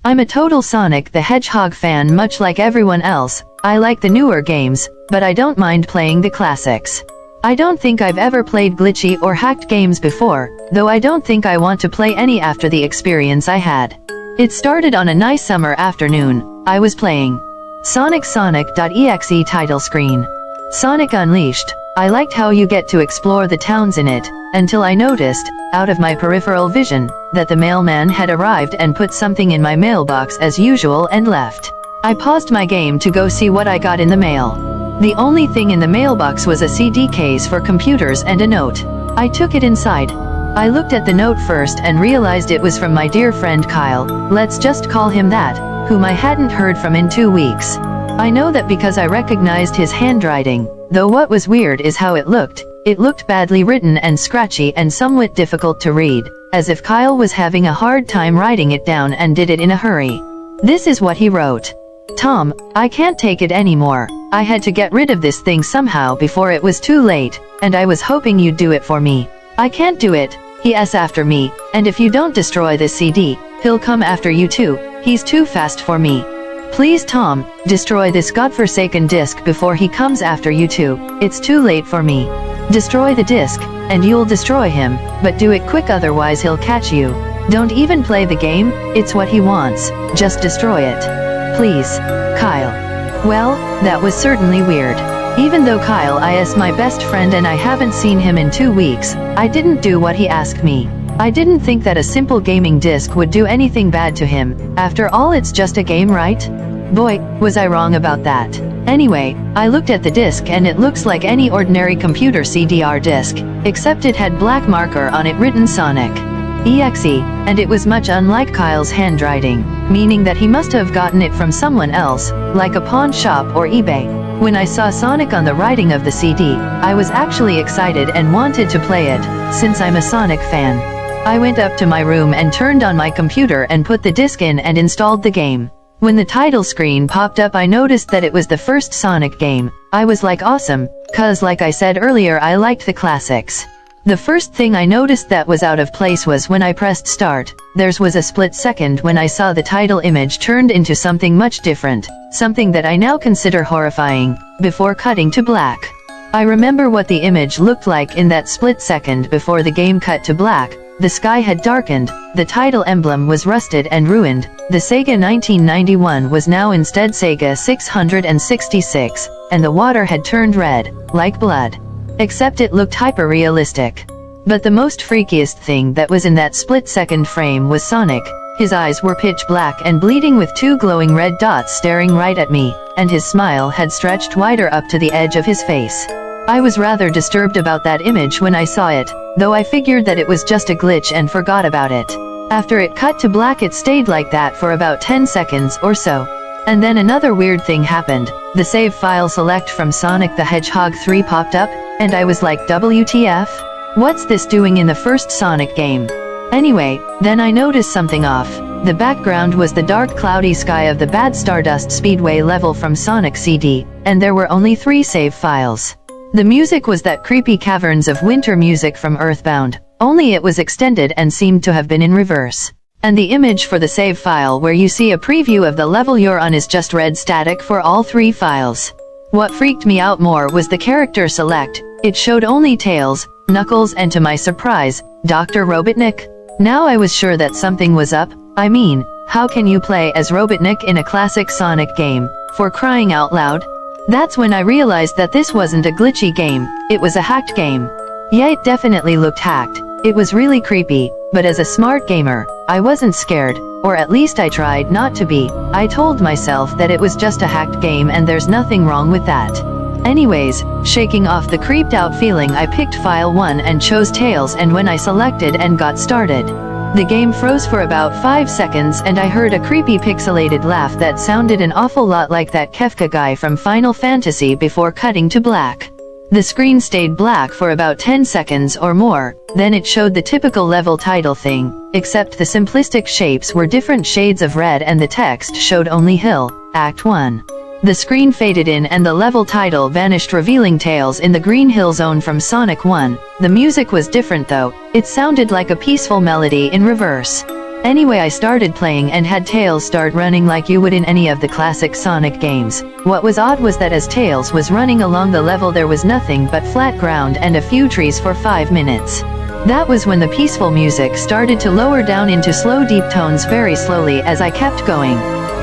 I'm a total Sonic the Hedgehog fan, much like everyone else. I like the newer games, but I don't mind playing the classics. I don't think I've ever played glitchy or hacked games before, though I don't think I want to play any after the experience I had. It started on a nice summer afternoon. I was playing Sonic.exe title screen. Sonic Unleashed. I liked how you get to explore the towns in it, until I noticed, out of my peripheral vision, that the mailman had arrived and put something in my mailbox as usual and left. I paused my game to go see what I got in the mail. The only thing in the mailbox was a CD case for computers and a note. I took it inside. I looked at the note first and realized it was from my dear friend Kyle, let's just call him that, whom I hadn't heard from in 2 weeks. I know that because I recognized his handwriting, though what was weird is how it looked. It looked badly written and scratchy and somewhat difficult to read, as if Kyle was having a hard time writing it down and did it in a hurry. This is what he wrote. Tom, I can't take it anymore. I had to get rid of this thing somehow before it was too late, and I was hoping you'd do it for me. I can't do it. He's after me, and if you don't destroy this CD, he'll come after you too. He's too fast for me. Please Tom, destroy this godforsaken disc before he comes after you too. It's too late for me. Destroy the disc, and you'll destroy him, but do it quick otherwise he'll catch you. Don't even play the game, it's what he wants, just destroy it. Please. Kyle. Well, that was certainly weird. Even though Kyle is my best friend and I haven't seen him in 2 weeks, I didn't do what he asked me. I didn't think that a simple gaming disc would do anything bad to him. After all, it's just a game, right? Boy, was I wrong about that. Anyway, I looked at the disc and it looks like any ordinary computer CD-R disc, except it had black marker on it written Sonic.exe, and it was much unlike Kyle's handwriting, meaning that he must have gotten it from someone else, like a pawn shop or eBay. When I saw Sonic on the writing of the CD, I was actually excited and wanted to play it, since I'm a Sonic fan. I went up to my room and turned on my computer and put the disc in and installed the game. When the title screen popped up, I noticed that it was the first Sonic game. I was like, awesome, cause like I said earlier, I liked the classics. The first thing I noticed that was out of place was when I pressed start. There was a split second when I saw the title image turned into something much different, something that I now consider horrifying, before cutting to black. I remember what the image looked like in that split second before the game cut to black. The sky had darkened, the title emblem was rusted and ruined, the Sega 1991 was now instead Sega 666, and the water had turned red, like blood. Except it looked hyper-realistic. But the most freakiest thing that was in that split-second frame was Sonic. His eyes were pitch black and bleeding with 2 glowing red dots staring right at me, and his smile had stretched wider up to the edge of his face. I was rather disturbed about that image when I saw it, though I figured that it was just a glitch and forgot about it. After it cut to black, it stayed like that for about 10 seconds or so. And then another weird thing happened. The save file select from Sonic the Hedgehog 3 popped up, and I was like, WTF? What's this doing in the first Sonic game? Anyway, then I noticed something off. The background was the dark cloudy sky of the Bad Stardust Speedway level from Sonic CD, and there were only 3 save files. The music was that creepy Caverns of Winter music from Earthbound, only it was extended and seemed to have been in reverse. And the image for the save file where you see a preview of the level you're on is just red static for all 3 files. What freaked me out more was the character select. It showed only Tails, Knuckles, and to my surprise, Dr. Robotnik. Now I was sure that something was up. I mean, how can you play as Robotnik in a classic Sonic game, for crying out loud? That's when I realized that this wasn't a glitchy game, it was a hacked game. Yeah, it definitely looked hacked. It was really creepy, but as a smart gamer, I wasn't scared, or at least I tried not to be. I told myself that it was just a hacked game and there's nothing wrong with that. Anyways, shaking off the creeped out feeling, I picked file 1 and chose Tails, and when I selected and got started, the game froze for about 5 seconds and I heard a creepy pixelated laugh that sounded an awful lot like that Kefka guy from Final Fantasy before cutting to black. The screen stayed black for about 10 seconds or more, then it showed the typical level title thing, except the simplistic shapes were different shades of red and the text showed only Hill, Act 1. The screen faded in and the level title vanished, revealing Tails in the Green Hill Zone from Sonic 1. The music was different though, it sounded like a peaceful melody in reverse. Anyway, I started playing and had Tails start running like you would in any of the classic Sonic games. What was odd was that as Tails was running along the level there was nothing but flat ground and a few trees for 5 minutes. That was when the peaceful music started to lower down into slow deep tones very slowly as I kept going.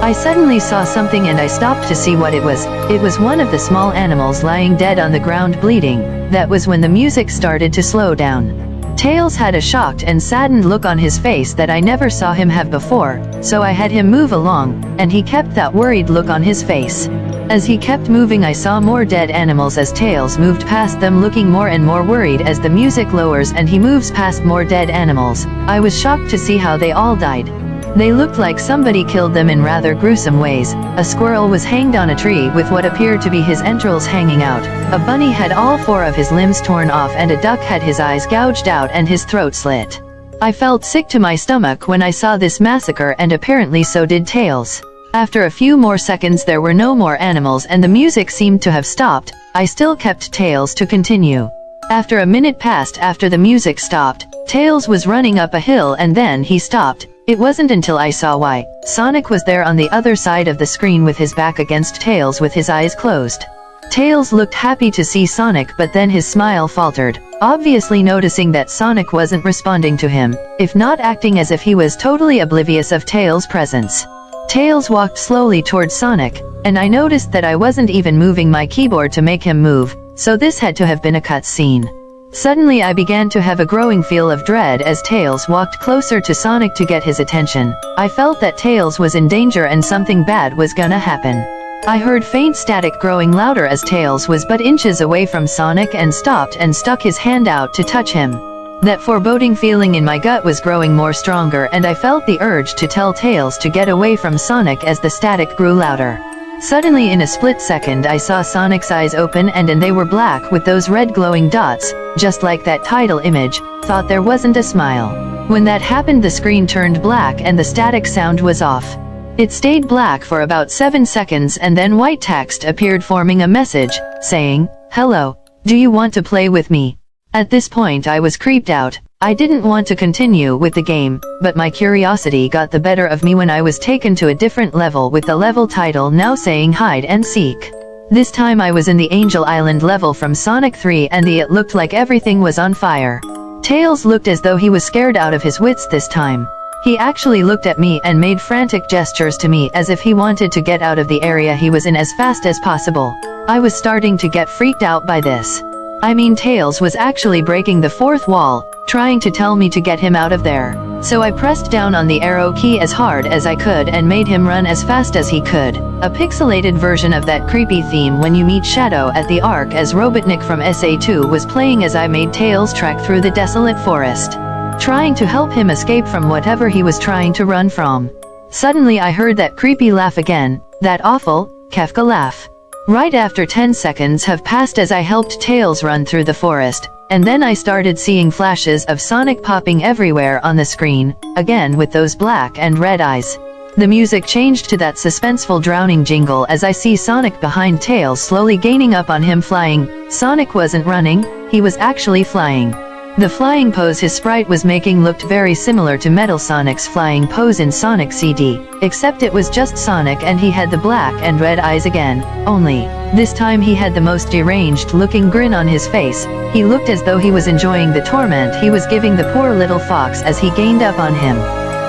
I suddenly saw something and I stopped to see what it was. It was one of the small animals lying dead on the ground bleeding. That was when the music started to slow down. Tails had a shocked and saddened look on his face that I never saw him have before, so I had him move along, and he kept that worried look on his face. As he kept moving I saw more dead animals as Tails moved past them looking more and more worried as the music lowers and he moves past more dead animals. I was shocked to see how they all died. They looked like somebody killed them in rather gruesome ways. A squirrel was hanged on a tree with what appeared to be his entrails hanging out. A bunny had all 4 of his limbs torn off and a duck had his eyes gouged out and his throat slit. I felt sick to my stomach when I saw this massacre and apparently so did Tails. After a few more seconds there were no more animals and the music seemed to have stopped. I still kept Tails to continue. After a minute passed after the music stopped, Tails was running up a hill and then he stopped. It wasn't until I saw why. Sonic was there on the other side of the screen with his back against Tails with his eyes closed. Tails looked happy to see Sonic but then his smile faltered, obviously noticing that Sonic wasn't responding to him, if not acting as if he was totally oblivious of Tails' presence. Tails walked slowly towards Sonic, and I noticed that I wasn't even moving my keyboard to make him move, so this had to have been a cutscene. Suddenly I began to have a growing feel of dread as Tails walked closer to Sonic to get his attention. I felt that Tails was in danger and something bad was gonna happen. I heard faint static growing louder as Tails was but inches away from Sonic and stopped and stuck his hand out to touch him. That foreboding feeling in my gut was growing more stronger and I felt the urge to tell Tails to get away from Sonic as the static grew louder. Suddenly in a split second I saw Sonic's eyes open and they were black with those red glowing dots, just like that title image. Thought there wasn't a smile. When that happened the screen turned black and the static sound was off. It stayed black for about 7 seconds and then white text appeared forming a message, saying, "Hello, do you want to play with me?" At this point I was creeped out. I didn't want to continue with the game, but my curiosity got the better of me when I was taken to a different level with the level title now saying hide and seek. This time I was in the Angel Island level from Sonic 3 and it looked like everything was on fire. Tails looked as though he was scared out of his wits this time. He actually looked at me and made frantic gestures to me as if he wanted to get out of the area he was in as fast as possible. I was starting to get freaked out by this. I mean, Tails was actually breaking the 4th wall, trying to tell me to get him out of there. So I pressed down on the arrow key as hard as I could and made him run as fast as he could. A pixelated version of that creepy theme when you meet Shadow at the Ark as Robotnik from SA2 was playing as I made Tails trek through the desolate forest, trying to help him escape from whatever he was trying to run from. Suddenly I heard that creepy laugh again, that awful, Kefka laugh. Right after 10 seconds have passed as I helped Tails run through the forest, and then I started seeing flashes of Sonic popping everywhere on the screen, again with those black and red eyes. The music changed to that suspenseful drowning jingle as I see Sonic behind Tails slowly gaining up on him flying. Sonic wasn't running, he was actually flying. The flying pose his sprite was making looked very similar to Metal Sonic's flying pose in Sonic CD, except it was just Sonic and he had the black and red eyes again, only, this time he had the most deranged looking grin on his face. He looked as though he was enjoying the torment he was giving the poor little fox as he gained up on him.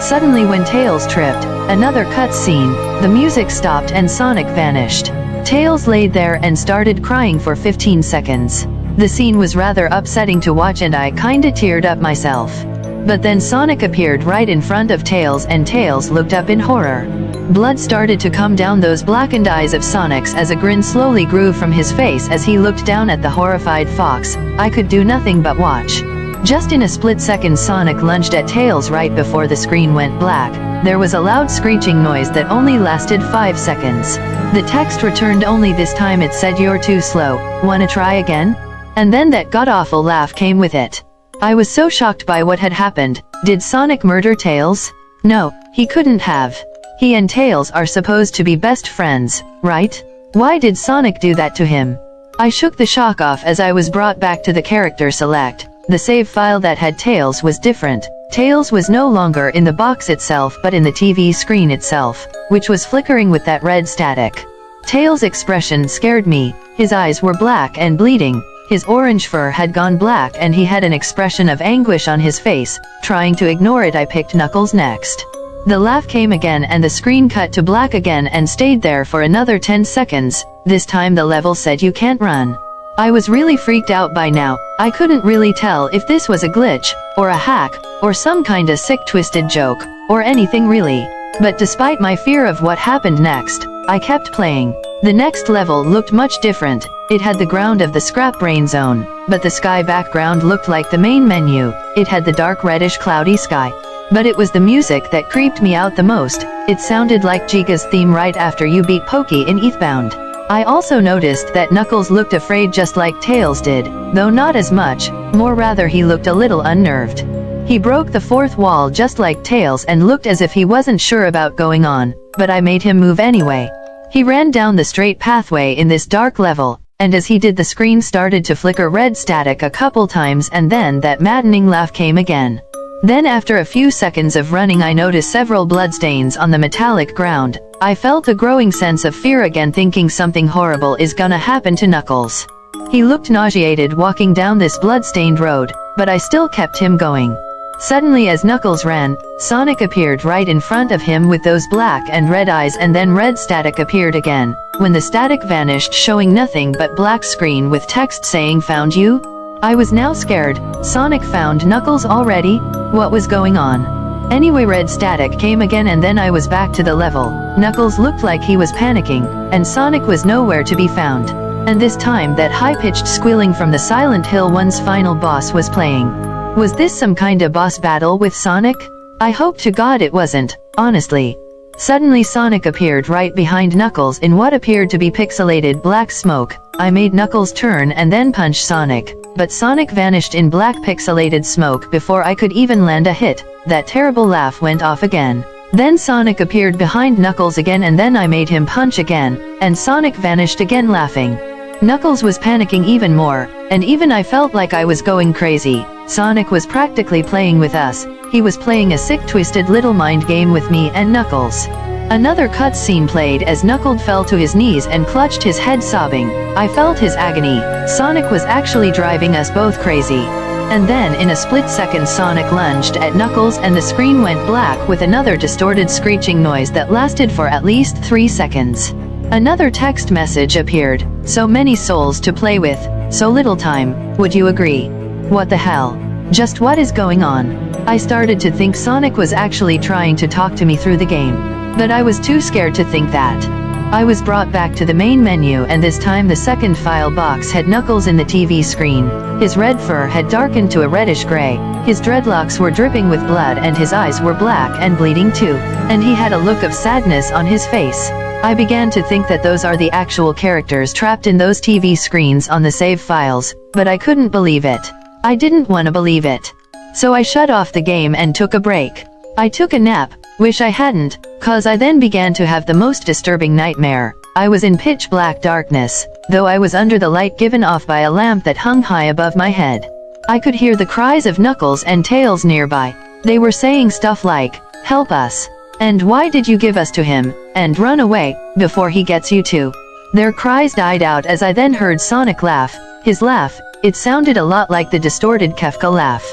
Suddenly when Tails tripped, another cutscene, the music stopped and Sonic vanished. Tails laid there and started crying for 15 seconds. The scene was rather upsetting to watch and I kinda teared up myself. But then Sonic appeared right in front of Tails and Tails looked up in horror. Blood started to come down those blackened eyes of Sonic's as a grin slowly grew from his face as he looked down at the horrified fox. I could do nothing but watch. Just in a split second Sonic lunged at Tails right before the screen went black. There was a loud screeching noise that only lasted 5 seconds. The text returned only this time it said "You're too slow, wanna try again?" And then that god-awful laugh came with it. I was so shocked by what had happened. Did Sonic murder Tails? No, he couldn't have. He and Tails are supposed to be best friends, right? Why did Sonic do that to him? I shook the shock off as I was brought back to the character select. The save file that had Tails was different. Tails was no longer in the box itself but in the TV screen itself, which was flickering with that red static. Tails' expression scared me. His eyes were black and bleeding, his orange fur had gone black and he had an expression of anguish on his face. Trying to ignore it, I picked Knuckles next. The laugh came again and the screen cut to black again and stayed there for another 10 seconds. This time the level said you can't run. I was really freaked out by now. I couldn't really tell if this was a glitch, or a hack, or some kinda sick twisted joke, or anything really. But despite my fear of what happened next, I kept playing. The next level looked much different. It had the ground of the Scrap Brain Zone, but the sky background looked like the main menu. It had the dark reddish cloudy sky. But it was the music that creeped me out the most. It sounded like Giga's theme right after you beat Pokey in Earthbound. I also noticed that Knuckles looked afraid just like Tails did, though not as much, more rather he looked a little unnerved. He broke the fourth wall just like Tails and looked as if he wasn't sure about going on, but I made him move anyway. He ran down the straight pathway in this dark level, and as he did the screen started to flicker red static a couple times and then that maddening laugh came again. Then after a few seconds of running I noticed several bloodstains on the metallic ground. I felt a growing sense of fear again, thinking something horrible is gonna happen to Knuckles. He looked nauseated walking down this blood-stained road, but I still kept him going. Suddenly as Knuckles ran, Sonic appeared right in front of him with those black and red eyes, and then red static appeared again. When the static vanished, showing nothing but black screen with text saying "Found you?" I was now scared. Sonic found Knuckles already? What was going on? Anyway, red static came again and then I was back to the level. Knuckles looked like he was panicking, and Sonic was nowhere to be found. And this time that high-pitched squealing from the Silent Hill 1's final boss was playing. Was this some kinda boss battle with Sonic? I hope to God it wasn't, honestly. Suddenly Sonic appeared right behind Knuckles in what appeared to be pixelated black smoke. I made Knuckles turn and then punch Sonic, but Sonic vanished in black pixelated smoke before I could even land a hit. That terrible laugh went off again. Then Sonic appeared behind Knuckles again and then I made him punch again, and Sonic vanished again laughing. Knuckles was panicking even more, and even I felt like I was going crazy. Sonic was practically playing with us. He was playing a sick twisted little mind game with me and Knuckles. Another cutscene played as Knuckles fell to his knees and clutched his head sobbing. I felt his agony. Sonic was actually driving us both crazy. And then in a split second Sonic lunged at Knuckles and the screen went black with another distorted screeching noise that lasted for at least 3 seconds. Another text message appeared. So many souls to play with, so little time, would you agree? What the hell? Just what is going on? I started to think Sonic was actually trying to talk to me through the game, but I was too scared to think that. I was brought back to the main menu and this time the second file box had Knuckles in the TV screen. His red fur had darkened to a reddish gray, his dreadlocks were dripping with blood and his eyes were black and bleeding too, and he had a look of sadness on his face. I began to think that those are the actual characters trapped in those TV screens on the save files, but I couldn't believe it. I didn't want to believe it. So I shut off the game and took a break. I took a nap, wish I hadn't, cause I then began to have the most disturbing nightmare. I was in pitch black darkness, though I was under the light given off by a lamp that hung high above my head. I could hear the cries of Knuckles and Tails nearby. They were saying stuff like, "Help us," and "Why did you give us to him?" and "Run away, before he gets you too." Their cries died out as I then heard Sonic laugh. His laugh, it sounded a lot like the distorted Kefka laugh.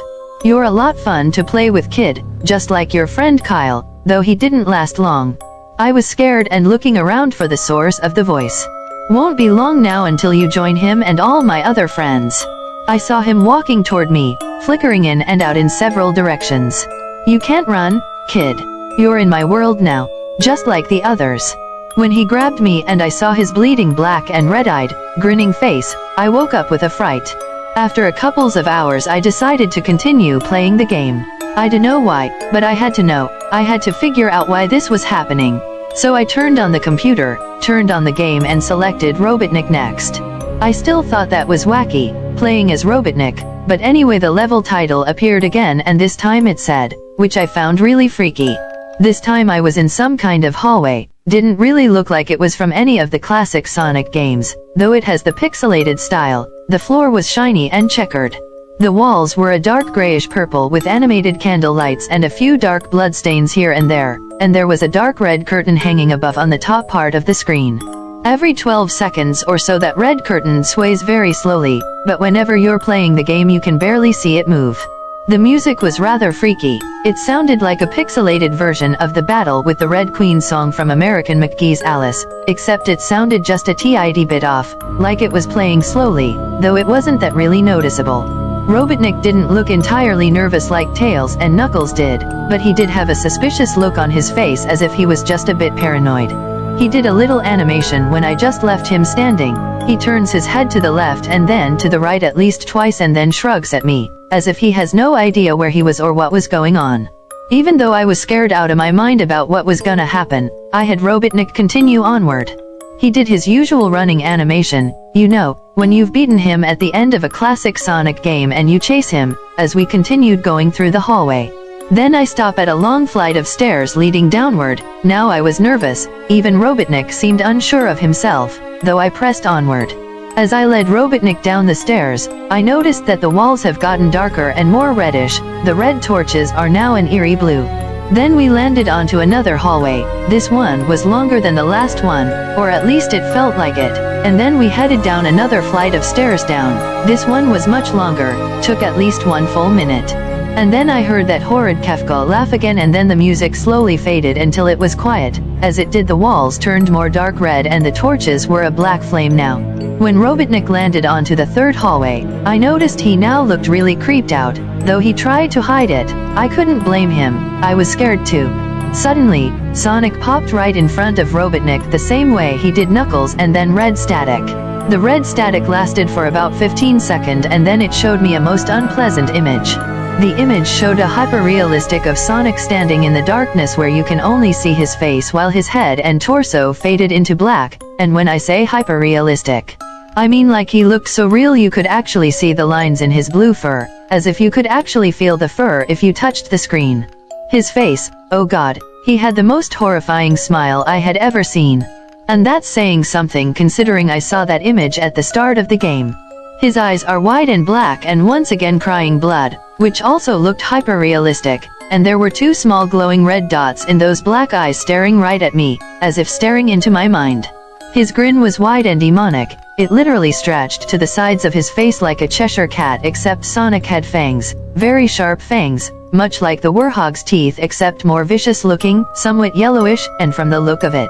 "You're a lot fun to play with, kid, just like your friend Kyle," though he didn't last long. I was scared and looking around for the source of the voice. "Won't be long now until you join him and all my other friends." I saw him walking toward me, flickering in and out in several directions. "You can't run, kid. You're in my world now, just like the others." When he grabbed me and I saw his bleeding black and red-eyed, grinning face, I woke up with a fright. After a couples of hours I decided to continue playing the game. I don't know why, but I had to know. I had to figure out why this was happening. So I turned on the computer, turned on the game and selected Robotnik next. I still thought that was wacky, playing as Robotnik, but anyway the level title appeared again and this time it said, which I found really freaky. This time I was in some kind of hallway. Didn't really look like it was from any of the classic Sonic games, though it has the pixelated style. The floor was shiny and checkered. The walls were a dark grayish purple with animated candle lights and a few dark blood stains here and there was a dark red curtain hanging above on the top part of the screen. Every 12 seconds or so that red curtain sways very slowly, but whenever you're playing the game you can barely see it move. The music was rather freaky. It sounded like a pixelated version of the Battle with the Red Queen song from American McGee's Alice, except it sounded just a tiny bit off, like it was playing slowly, though it wasn't that really noticeable. Robotnik didn't look entirely nervous like Tails and Knuckles did, but he did have a suspicious look on his face as if he was just a bit paranoid. He did a little animation when I just left him standing. He turns his head to the left and then to the right at least twice and then shrugs at me, as if he has no idea where he was or what was going on. Even though I was scared out of my mind about what was gonna happen, I had Robotnik continue onward. He did his usual running animation, you know, when you've beaten him at the end of a classic Sonic game and you chase him, as we continued going through the hallway. Then I stop at a long flight of stairs leading downward. Now I was nervous, even Robotnik seemed unsure of himself, though I pressed onward. As I led Robotnik down the stairs, I noticed that the walls have gotten darker and more reddish, the red torches are now an eerie blue. Then we landed onto another hallway. This one was longer than the last one, or at least it felt like it, and then we headed down another flight of stairs down. This one was much longer, took at least 1 full minute. And then I heard that horrid Kefka laugh again and then the music slowly faded until it was quiet. As it did the walls turned more dark red and the torches were a black flame now. When Robotnik landed onto the third hallway, I noticed he now looked really creeped out, though he tried to hide it. I couldn't blame him, I was scared too. Suddenly, Sonic popped right in front of Robotnik the same way he did Knuckles and then red static. The red static lasted for about 15 seconds and then it showed me a most unpleasant image. The image showed a hyper-realistic of Sonic standing in the darkness where you can only see his face while his head and torso faded into black, and when I say hyper-realistic, I mean like he looked so real you could actually see the lines in his blue fur, as if you could actually feel the fur if you touched the screen. His face, oh god, he had the most horrifying smile I had ever seen. And that's saying something considering I saw that image at the start of the game. His eyes are wide and black and once again crying blood, which also looked hyper-realistic, and there were 2 small glowing red dots in those black eyes staring right at me, as if staring into my mind. His grin was wide and demonic, it literally stretched to the sides of his face like a Cheshire cat except Sonic had fangs, very sharp fangs, much like the Warhog's teeth except more vicious looking, somewhat yellowish, and from the look of it,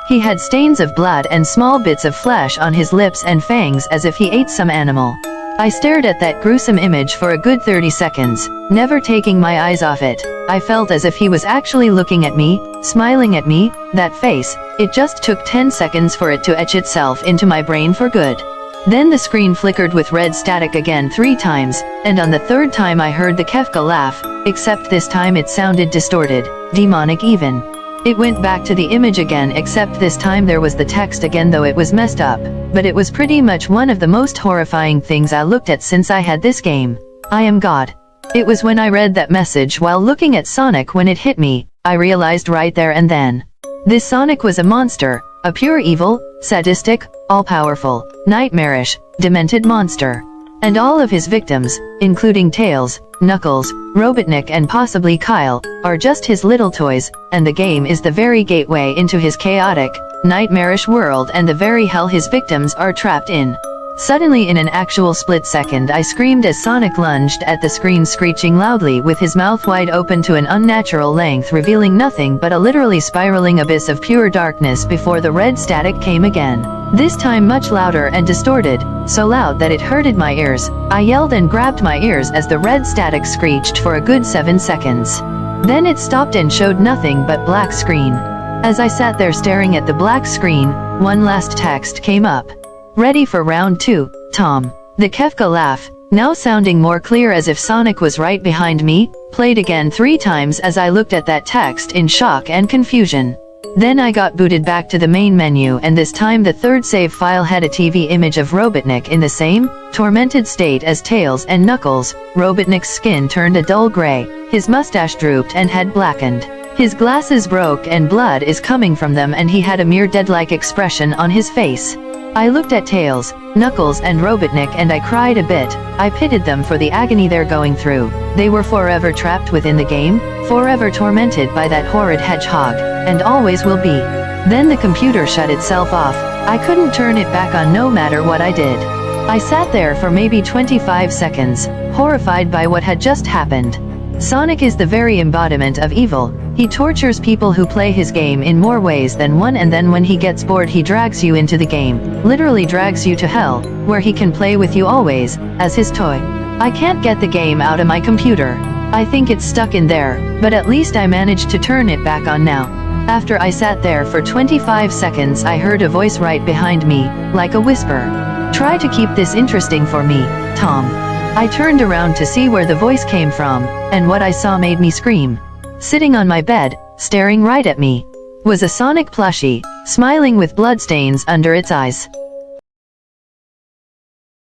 he had stains of blood and small bits of flesh on his lips and fangs as if he ate some animal. I stared at that gruesome image for a good 30 seconds, never taking my eyes off it. I felt as if he was actually looking at me, smiling at me, that face. It just took 10 seconds for it to etch itself into my brain for good. Then the screen flickered with red static again 3 times, and on the 3rd time I heard the Kefka laugh, except this time it sounded distorted, demonic even. It went back to the image again except this time there was the text again though it was messed up, but it was pretty much one of the most horrifying things I looked at since I had this game. I am God. It was when I read that message while looking at Sonic when it hit me, I realized right there and then. This Sonic was a monster, a pure evil, sadistic, all-powerful, nightmarish, demented monster. And all of his victims, including Tails, Knuckles, Robotnik and possibly Kyle, are just his little toys, and the game is the very gateway into his chaotic, nightmarish world and the very hell his victims are trapped in. Suddenly in an actual split second I screamed as Sonic lunged at the screen screeching loudly with his mouth wide open to an unnatural length revealing nothing but a literally spiraling abyss of pure darkness before the red static came again. This time much louder and distorted, so loud that it hurted my ears. I yelled and grabbed my ears as the red static screeched for a good 7 seconds. Then it stopped and showed nothing but black screen. As I sat there staring at the black screen, one last text came up. Ready for round 2, Tom. The Kefka laugh, now sounding more clear as if Sonic was right behind me, played again 3 times as I looked at that text in shock and confusion. Then I got booted back to the main menu and this time the 3rd save file had a TV image of Robotnik in the same, tormented state as Tails and Knuckles. Robotnik's skin turned a dull gray, his mustache drooped and had blackened. His glasses broke and blood is coming from them and he had a mere dead-like expression on his face. I looked at Tails, Knuckles and Robotnik and I cried a bit. I pitied them for the agony they're going through. They were forever trapped within the game, forever tormented by that horrid hedgehog, and always will be. Then the computer shut itself off. I couldn't turn it back on no matter what I did. I sat there for maybe 25 seconds, horrified by what had just happened. Sonic is the very embodiment of evil. He tortures people who play his game in more ways than one, and then when he gets bored he drags you into the game, literally drags you to hell, where he can play with you always, as his toy. I can't get the game out of my computer. I think it's stuck in there, but at least I managed to turn it back on now. After I sat there for 25 seconds I heard a voice right behind me, like a whisper. "Try to keep this interesting for me, Tom." I turned around to see where the voice came from, and what I saw made me scream. Sitting on my bed, staring right at me, was a Sonic plushie, smiling with bloodstains under its eyes.